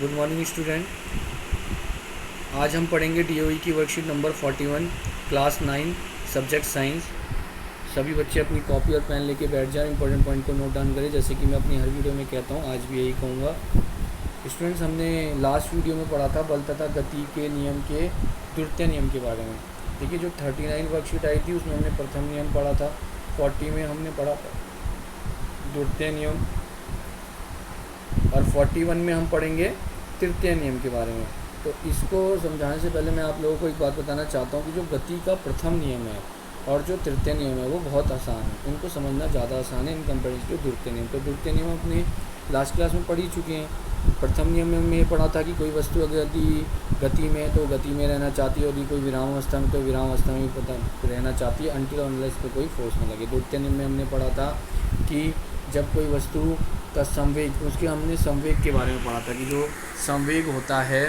Good morning student. आज हम पढ़ेंगे डीओई की worksheet number 41 class 9 subject science. सभी बच्चे अपनी कॉपी और पेन लेके बैठ जाएं, इंपॉर्टेंट पॉइंट को नोट डाउन करें, जैसे कि मैं अपनी हर वीडियो में कहता हूँ, आज भी यही कहूँगा। स्टूडेंट्स, हमने लास्ट वीडियो में पढ़ा था बल तथा गति के नियम के द्वितीय नियम के बारे में। देखिए, जो 39 वर्कशीट आई थी उसमें हमने प्रथम नियम पढ़ा था, 40 में हमने पढ़ा था द्वितीय नियम, और 41 में हम पढ़ेंगे तृतीय नियम के बारे में। तो इसको समझाने से पहले मैं आप लोगों को एक बात बताना चाहता हूँ कि जो गति का प्रथम नियम है और जो तृतीय नियम है वो बहुत आसान है, इनको समझना ज़्यादा आसान है इन कंपेरिजन टू द्वितीय नियम। तो द्वितीय नियम अपने लास्ट क्लास में पढ़ ही चुके हैं। प्रथम नियम में हमने ये पढ़ा था कि कोई वस्तु अगर गति में तो गति में रहना चाहती है, और कोई विराम अवस्था में तो विराम अवस्था में रहना चाहती है, अनटिल अनलेस पे कोई फोर्स न लगे। द्वितीय नियम में हमने पढ़ा था कि जब कोई वस्तु का संवेग, उसके हमने संवेग के बारे में पढ़ा था कि जो संवेग होता है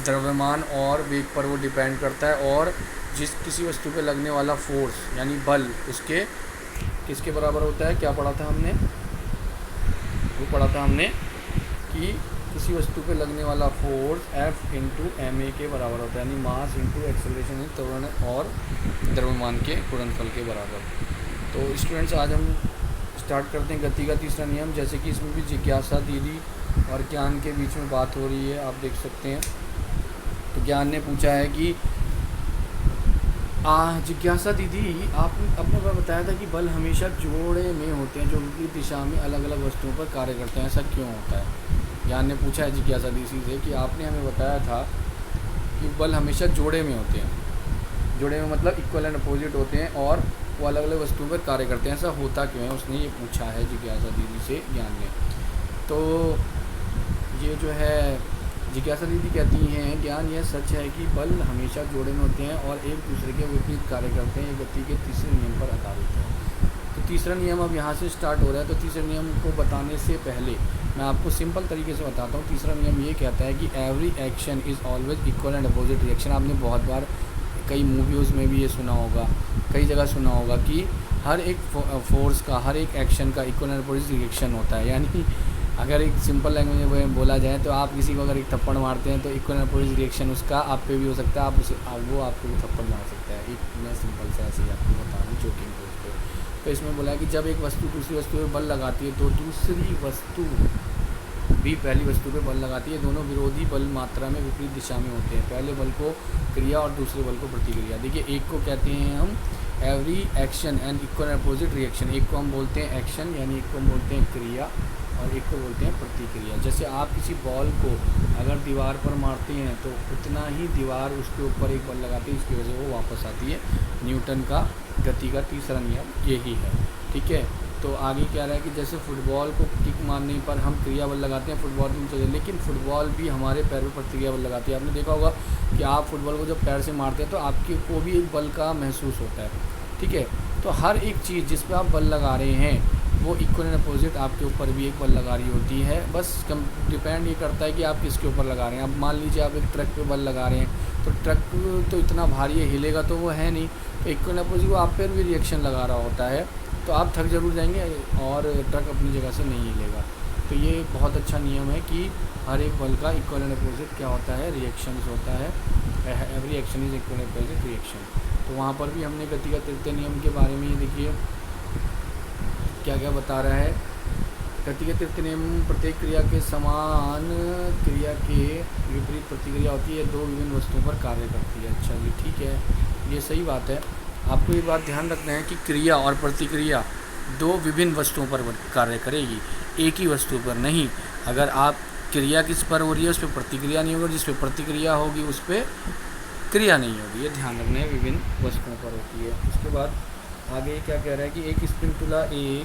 द्रव्यमान और वेग पर वो डिपेंड करता है, और जिस किसी वस्तु पे लगने वाला फोर्स यानी बल उसके किसके बराबर होता है। क्या पढ़ा था हमने? वो पढ़ा था हमने कि किसी वस्तु पे लगने वाला फोर्स F इंटू ma के बराबर होता है, यानी मास इंटू एक्सेलरेशन इन त्वरण और द्रव्यमान के गुणनफल के बराबर। तो स्टूडेंट्स, आज हम स्टार्ट करते हैं गति का तीसरा नियम। जैसे कि इसमें भी जिज्ञासा दीदी और ज्ञान के बीच में बात हो रही है, आप देख सकते हैं। तो ज्ञान ने पूछा है कि जिज्ञासा दीदी, आपने बताया था कि बल हमेशा जोड़े में होते हैं जो विपरीत दिशा में अलग अलग वस्तुओं पर कार्य करते हैं, ऐसा क्यों होता है? ज्ञान ने पूछा है जिज्ञासा दीदी से कि आपने हमें बताया था कि बल हमेशा जोड़े में होते हैं। जोड़े में मतलब इक्वल एंड अपोजिट होते हैं और वो अलग अलग वस्तुओं पर कार्य करते हैं, ऐसा होता क्यों है? उसने ये पूछा है जिज्ञासा दीदी से ज्ञान ने। तो ये जो है जिज्ञासा दीदी कहती हैं, ज्ञान यह सच है कि बल हमेशा जोड़े में होते हैं और एक दूसरे के विपरीत कार्य करते हैं, ये गति के तीसरे नियम पर आधारित है। तो तीसरा नियम अब यहाँ से स्टार्ट हो रहा है। तो तीसरे नियम को बताने से पहले मैं आपको सिंपल तरीके से बताता हूँ। तीसरा नियम ये कहता है कि every action is always equal and opposite reaction. आपने बहुत बार कई मूवीज़ में भी ये सुना होगा, कई जगह सुना होगा कि हर एक फोर्स का, हर एक एक्शन का इक्वल एंड अपोजिट रिएक्शन होता है। यानी अगर एक सिंपल लैंग्वेज में बोला जाए तो आप किसी को अगर एक थप्पड़ मारते हैं तो इक्वल एंड अपोजिट रिएक्शन उसका आप पे भी हो सकता है, वो आपको भी थप्पड़ मार सकता है। एक मैं सिंपल से ऐसे ही आपको बता रहा हूँ जोकिंग बेस पे। तो इसमें बोला है कि जब एक वस्तु दूसरी वस्तु पर बल लगाती है तो दूसरी वस्तु भी पहली वस्तु पे बल लगाती है। दोनों विरोधी बल मात्रा में विपरीत दिशा में होते हैं। पहले बल को क्रिया और दूसरे बल को प्रतिक्रिया। देखिए, एक को कहते हैं हम every action and equal and opposite reaction. एक को हम बोलते हैं एक्शन, यानी एक को हम बोलते हैं क्रिया, और एक को बोलते हैं प्रतिक्रिया। जैसे आप किसी बॉल को अगर दीवार पर मारते हैं तो उतना ही दीवार उसके ऊपर एक बल लगाती है, इसकी वजह से वो वापस आती है। न्यूटन का गति का तीसरा नियम यही है, ठीक है। तो आगे क्या रहा है कि जैसे फुटबॉल को किक मारने पर हम क्रिया बल लगाते हैं फुटबॉल की वजह, लेकिन फुटबॉल भी हमारे पैर पर प्रतिक्रिया बल लगाती है। आपने देखा होगा कि आप फुटबॉल को जब पैर से मारते हैं तो आपके को भी एक बल का महसूस होता है, ठीक है। तो हर एक चीज़ जिस पर आप बल लगा रहे हैं वो इक्वल एंड अपोजिट आपके ऊपर भी एक बल लगा रही होती है। बस डिपेंड ये करता है कि आप किसके ऊपर लगा रहे हैं। अब मान लीजिए आप एक ट्रक पे बल लगा रहे हैं तो ट्रक तो इतना भारी है, हिलेगा तो वो है नहीं, तो इक्वल एंड अपोजिट वो आप पर भी रिएक्शन लगा रहा होता है, तो आप थक जरूर जाएंगे और ट्रक अपनी जगह से नहीं हिलेगा। तो ये बहुत अच्छा नियम है कि हर एक बल का इक्वल एंड अपोजिट क्या होता है, रिएक्शंस होता है। Every action is equal and opposite reaction. तो वहाँ पर भी हमने गति का तृतीय नियम के बारे में ये देखिए क्या क्या बता रहा है। गति का तृतीय नियम, प्रत्येक क्रिया के समान क्रिया के विपरीत प्रतिक्रिया होती है, दो विभिन्न वस्तुओं पर कार्य करती है। अच्छा जी, ठीक है, ये सही बात है। आपको ये बात ध्यान रखना है कि क्रिया और प्रतिक्रिया दो विभिन्न वस्तुओं पर कार्य करेगी, एक ही वस्तु पर नहीं। अगर आप क्रिया किस पर हो रही है उस पर प्रतिक्रिया नहीं होगी, जिस पर प्रतिक्रिया होगी उस पर क्रिया नहीं होगी, ये ध्यान रखना है, विभिन्न वस्तुओं पर होती है। उसके बाद आगे क्या कह रहा है कि एक स्प्रिंगतुला ए,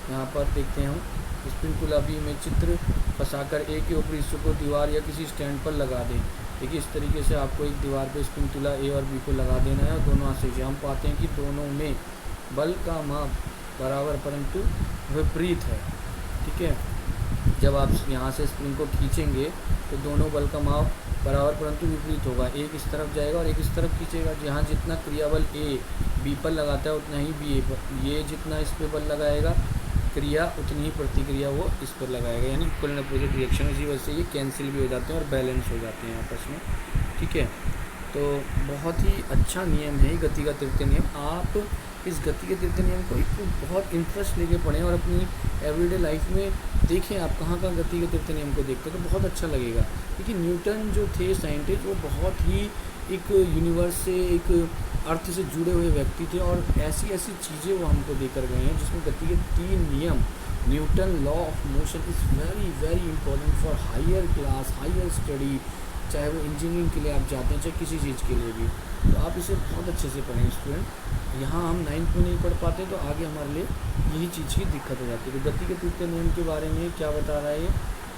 यहाँ पर देखते हैं हम, स्प्रिंगतुला बी में चित्र फंसाकर ए के ऊपरी हिस्से को दीवार या किसी स्टैंड पर लगा दें। देखिए, इस तरीके से आपको एक दीवार पे स्प्रिंगतुला ए और बी को लगा देना है, और दोनों हाथ से हम पाते हैं कि दोनों में बल का माप बराबर परंतु विपरीत है, ठीक है। जब आप यहाँ से स्प्रिंग को खींचेंगे तो दोनों बल का माप बराबर परंतु विपरीत होगा, एक इस तरफ जाएगा और एक इस तरफ खींचेगा। जहाँ जितना क्रियाबल ए बी पर लगाता है उतना ही बी ए पर, ये जितना इस पे बल लगाएगा क्रिया उतनी ही प्रतिक्रिया वो इस पर लगाएगा, यानी इक्वल एंड अपोजिट रिएक्शन, इसी वजह से ये कैंसिल भी हो जाते हैं और बैलेंस हो जाते हैं आपस में। ठीक है, तो बहुत ही अच्छा नियम है गति का तृतीय नियम। आप इस गति के तृतीय नियम को एक बहुत इंटरेस्ट लेके पढ़ें और अपनी एवरीडे लाइफ में देखें आप कहाँ कहाँ गति के तृतीय नियम को देखते हैं तो बहुत अच्छा लगेगा। क्योंकि न्यूटन जो थे साइंटिस्ट, वो बहुत ही एक यूनिवर्स से, एक अर्थ से जुड़े हुए व्यक्ति थे और ऐसी ऐसी चीज़ें वो हमको देकर गए हैं जिसमें गति के 3 नियम, Newton law of motion is very very important for higher class, higher study, चाहे वो इंजीनियरिंग के लिए आप जाते हैं, चाहे किसी चीज़ के लिए भी। तो आप इसे बहुत अच्छे से पढ़ें स्टूडेंट। यहाँ हम 9th में नहीं पढ़ पाते तो आगे हमारे लिए यही चीज़ की दिक्कत हो जाती है। तो गति के तृतीय नियम के बारे में क्या बता रहा है ये,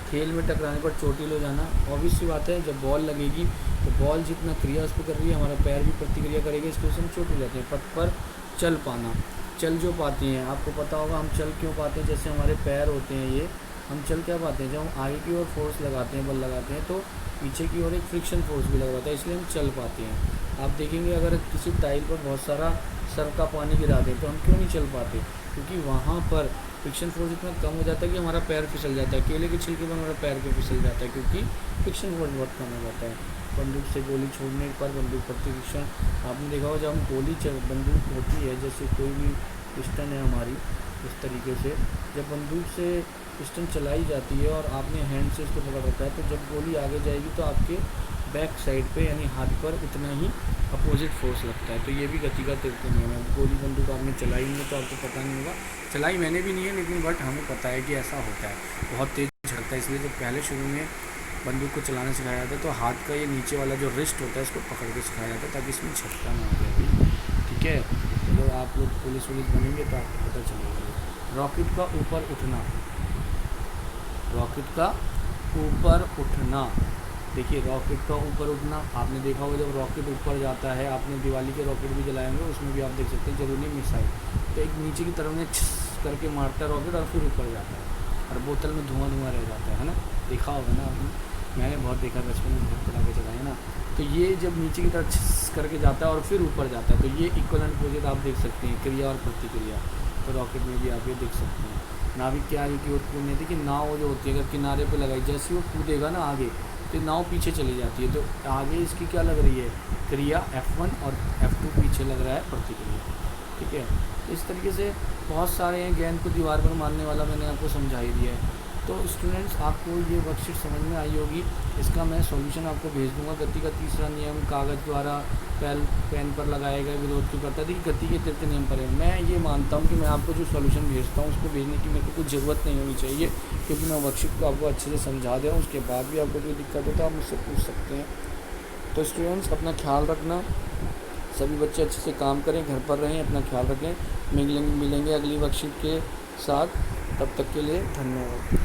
खेल में टकराने पर चोटिल हो जाना। ऑब्वियस सी बात है, जब बॉल लगेगी तो बॉल जितना क्रिया उस पर कर रही है, हमारा पैर भी प्रतिक्रिया करेगा, इसके वजह से हम चोट हो जाते हैं। पथ पर चल पाना, चल जो पाते हैं, आपको पता होगा हम चल क्यों पाते हैं। जैसे हमारे पैर होते हैं ये, हम चल क्या पाते हैं, जब हम आगे की ओर फोर्स लगाते हैं, बल लगाते हैं, तो पीछे की ओर एक फ्रिक्शन फोर्स भी लगाता है, इसलिए हम चल पाते हैं। आप देखेंगे अगर किसी टाइल पर बहुत सारा सर्फ का पानी गिरा दें तो हम क्यों नहीं चल पाते, क्योंकि वहाँ पर फ्रिक्शन फोर्स इतना कम हो जाता है कि हमारा पैर फिसल जाता है। केले के छिलके पर हमारा पैर क्यों फिसल जाता है, क्योंकि फ्रिक्शन फोर्स बहुत कम हो जाता है। बंदूक से गोली छोड़ने पर बंदूक प्रतिक्रिया, आपने देखा होगा जब हम बंदूक होती है, जैसे कोई भी पिस्टन है हमारी, इस तरीके से जब बंदूक से पिस्टन चलाई जाती है और आपने हैंड से उसको पकड़ रखा है, तो जब गोली आगे जाएगी तो आपके बैक साइड पे यानी हाथ पर उतना ही अपोजिट फोर्स लगता है। तो ये भी गति का तृतीय नियम है। गोली बंदूक आपने चलाई नहीं है तो आपको पता नहीं होगा, चलाई मैंने भी नहीं है, लेकिन बट हमें पता है कि ऐसा होता है, बहुत तेज़ झड़ता है। इसलिए जब पहले शुरू में बंदूक को चलाना सिखाया जाता है तो हाथ का ये नीचे वाला जो रिस्ट होता है इसको पकड़ के सिखाया जाता है ताकि इसमें झटका ना हो जाए। ठीक है, तो आप लोग पुलिस बनेंगे तो आपको पता चलेगा। रॉकेट का ऊपर उठना, रॉकेट का ऊपर उठना, देखिए रॉकेट का ऊपर उठना आपने देखा होगा, जब रॉकेट ऊपर जाता है, आपने दिवाली के रॉकेट भी जलाए होंगे, उसमें भी आप देख सकते हैं जरूरी मिसाइल, तो एक नीचे की तरफ में करके मारता है रॉकेट और फिर ऊपर जाता है और बोतल में धुआं धुआं रह जाता है ना, देखा होगा ना आपने, मैंने बहुत देखा बचपन में, बहुत चला के चलाए ना। तो ये जब नीचे की तरफ करके जाता है और फिर ऊपर जाता है, तो ये इक्वल एंड अपोजिट आप देख सकते हैं, क्रिया और प्रतिक्रिया। तो रॉकेट में भी आप ये देख सकते हैं। नाविक की आगे की ओर कूदने थी कि नाव जो होती है अगर किनारे पे लगाई, जैसे वो कूदेगा ना आगे तो नाव पीछे चली जाती है, तो आगे इसकी क्या लग रही है, क्रिया F1 और F2, पीछे लग रहा है प्रतिक्रिया। ठीक है, इस तरीके से बहुत सारे हैं, गेंद को दीवार पर मारने वाला मैंने आपको समझा ही दिया है। तो स्टूडेंट्स आपको ये वर्कशीट समझ में आई होगी, इसका मैं सॉल्यूशन आपको भेज दूंगा। गति का तीसरा नियम कागज़ द्वारा पेन पर लगाया गया विरोध क्यों करता है, देखिए गति के तृतीय नियम पर है। मैं ये मानता हूँ कि मैं आपको जो सॉल्यूशन भेजता हूँ उसको भेजने की मेरे को कुछ ज़रूरत नहीं होनी चाहिए, क्योंकि मैं वर्कशीट को आपको अच्छे से समझा दे रहा हूँ। उसके बाद भी आपको कोई दिक्कत हो तो आप मुझसे पूछ सकते हैं। तो स्टूडेंट्स अपना ख्याल रखना, सभी बच्चे अच्छे से काम करें, घर पर रहें, अपना ख्याल रखें। मिलेंगे अगली वर्कशीट के साथ, तब तक के लिए धन्यवाद।